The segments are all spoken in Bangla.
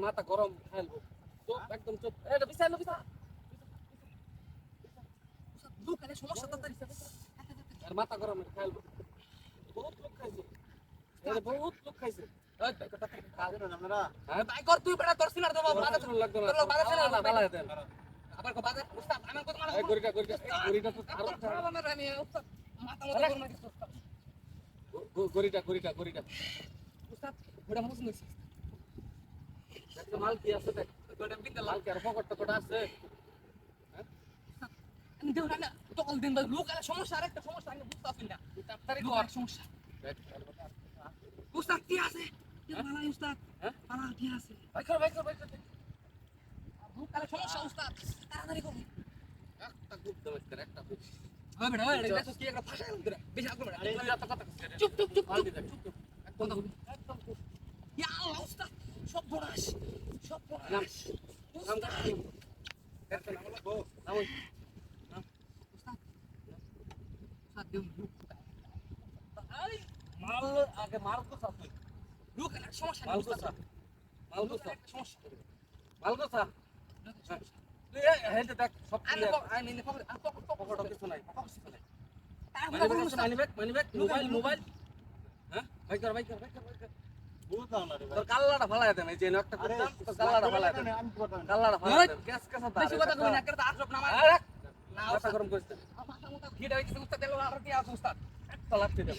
মাথা গরম ফেলবো চুপ একদম চুপ এটা বিছাই লো বিছা লোক আরে সমস্যা তাড়াতাড়ি আর মাথা গরম ফেলবো বহুত লোক খাইছে এর বহুত লোক খাইছে এই কথা কাজে না আমরা হ্যাঁ ভাই কর তুই বড় তোর সিনার দেব বাজার চলে লাগবে না তোর বাজার চলে না ভালো আছে আবার কো বাজার উস্তাদ আমি কত মানে গরিটা তো আরো আমি উস্তাদ মাথা মতো গরম না গরিটা উস্তাদ বড় মুছ নিছ একটা মাল কি আছে দেখ তোটা বিন্দা লাল কি আর পকেট টকট আছে হ্যাঁ আমি দেখ না তকল দিন লোক আরে সমস্যা আরেকটা সমস্যা আমি বুঝতে পারছি না তাড়াতাড়ি কর সমস্যা উস্তাদ কি আছে ভালো উস্তাদ হ্যাঁ ভালো কি আছে ভাই কর লোক আরে সমস্যা উস্তাদ তাড়াতাড়ি কর একটা গুপ দেব একটা গুপ হ্যাঁ বেটা ওই দেখছ কি একটা ভাষা এলো তোরা বেশি আগ্রহ বেটা আরে এত কথা চুপ একদম চুপ ইয়া আল্লাহ উস্তাদ সব বড়াস নাম দেখতে না বলো নাম উস্তাদ দিন আই মাল আগে মাল তো সাথে লোক এর সমস্যা মাল তো সাথে সমস্যা মাল তো সাথে তুই হেলতে দেখ সব আমি পকেট কিছু নাই মানিব্যাগ মোবাইল হ্যাঁ ভাই কর বুঝতাম না রে ভাই তোর কাল্লাটা ফালায় দেন এই যে একটা করতাম তো কাল্লাটা ফালায় দেন আমি করতাম কাল্লাটা ফালায় দেন কেস বেশি কথা কই না একটা আটক নামায় না মাথা গরম করিস মাথা মোটা ভিড় হইছে উস্তাদ দিলো আর কি আছে উস্তাদ একটা লাগতে দে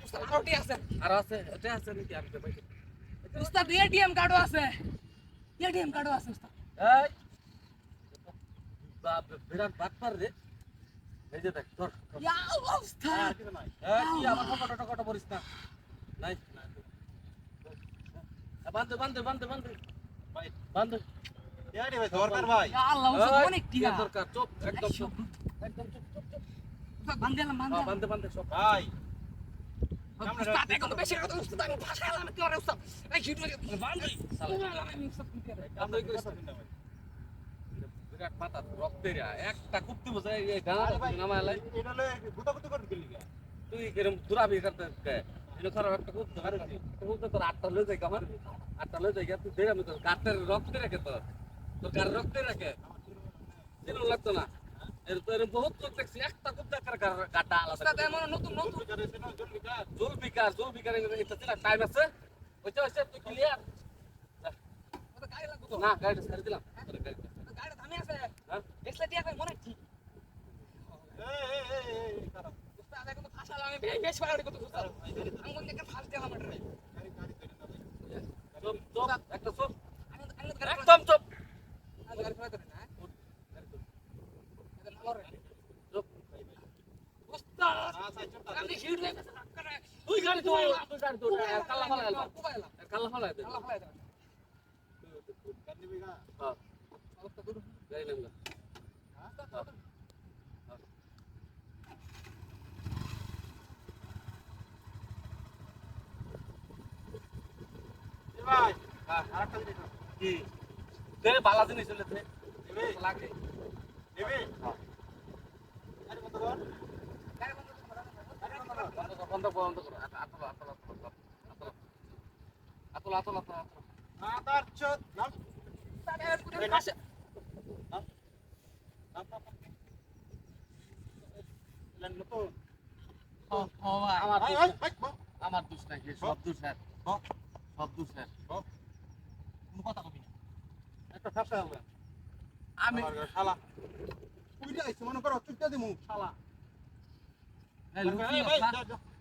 উস্তাদ আরটি আছে আর আছে এটা আছে নাকি আর ভাই উস্তাদ এটিএম কার্ডও আছে উস্তাদ এই বাপ বিরাট বাটপার রে এই যে দেখ তোর ইয়া অবস্থা কি আমার ফটো বলিস না নাই বান্ধ ভাই বান্ধ ইয়ারে ভাই দরকার ভাই ইয়া আল্লাহ অনেক টিয়া দরকার চুপ একদম চুপ বান্ধ সব ভাই উস্তাদ এখন বেশি কথা উস্তাদ আমি ভাষা আমি কি করে উস্তাদ এই হিট বান্ধ আমি উস্তাদ কি করে বান্ধ করিস না ভাই বিরাট মাথা রক্তের একটা কুত্তি বসে এই গানা নামালাই এটা লয় গুতাগুতি করে দিলি তুই এরকম দুরাবি করতে এটা খারাপ একটা কুত্তি করে কুত্তি তোর আটটা লয়ে যায় আমার আটটা লয়ে যায় তুই দেখ আমি তোর গাতের রক্তে রাখে তোর গার রক্তে রাখে চিনো লাগতো না এর বহুত লোক দেখছি একটা কুত্তি করে গাটা আলাদা উস্তাদ এমন নতুন জলবিকার এটা দিলা টাইম আছে ওইটা হচ্ছে তুই ক্লিয়ার ওটা গাড়ি লাগতো না গাড়িটা ছেড়ে দিলাম গাড়িটা থামে আছে হ্যাঁ এক্সলা টিয়া কই মনে ঠিক এই খারাপ উস্তাদ এখন তো ফাসাল আমি বেশ বাড়ি কত উস্তাদ আমি কোন দিকে ফাস দিলাম এটা গাড়ি চুপ একটা চুপ একদম চুপ গাড়ি ফেলা করে না উস্তাদ আমি হিট লাগে তুই গাড়ি তো কাল্লা ফালা দে গাড়ি নিবি না হ্যাঁ অবস্থা করু গাড়ি নামলা হ্যাঁ ভাই আরেকটা দিন কি তেরে বালা জিনিস চলে তে নেবে লাগে নেবে হ্যাঁ আরে কত বল গাড়ি বন্ধ কর আতল আতার চোদ নাম তাদের পুরো পাশে নাম লেন নতুন ও ভাই আমার দোষ নাই সব দোষ স্যার সব দোষ স্যার কোনো কথা কবি না একটা ফাঁসা হবে আমি শালা কইটা আইছ মনে করো চুপটা দিমু শালা এই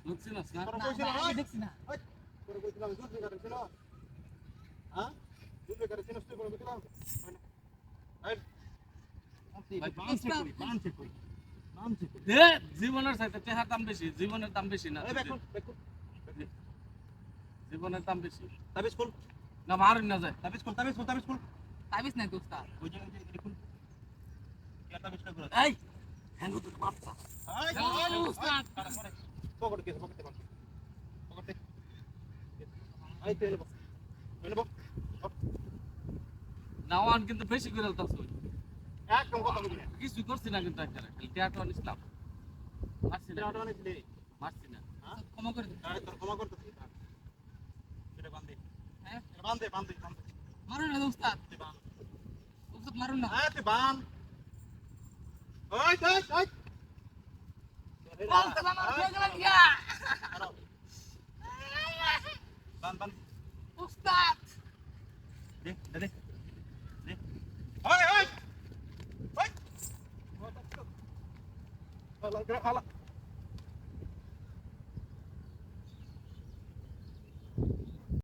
লুকছিস না আমি দেখছি না করে কইছিলাম দুধ বেকার ছিল হ্যাঁ দুধ বেকার ছিল তুই করে কইছিলাম জীবনের চাইতে টেহার দাম বেশি জীবনের দাম বেশি না জীবনের দাম বেশি তাবিজ খুল না মারুন না যায় তাবিজ খুল তাবিজ নাই দোস্তা ওই যে দেখুন কি তাবিজ করে এই হ্যাঁ তো বাচ্চা এই উস্তাদ পকেট আই তেল বস নাওয়ান কিন্তু বেশি করে আলতাছ একদম কথা বলি না কিছু করছিস না কিন্তু একটা টিয়াটো ইসলাম মারছিস না টিয়াটো আনিস মারছিস না হ্যাঁ ক্ষমা করে দে তোর ক্ষমা করতেছিস সেটা বান্ধে হ্যাঁ বান্ধে বান্ধে বান্ধে মারুন না উস্তাদ, তুই বান্ধ উস্তাদ মারুন না। তুই বান্ধ ওই ওই ওই উস্তাদ আমার হয়ে গেল ইয়া। বান্ধ বান্ধ উস্তাদ দে দে দে ওই ওই ওই হালা হালা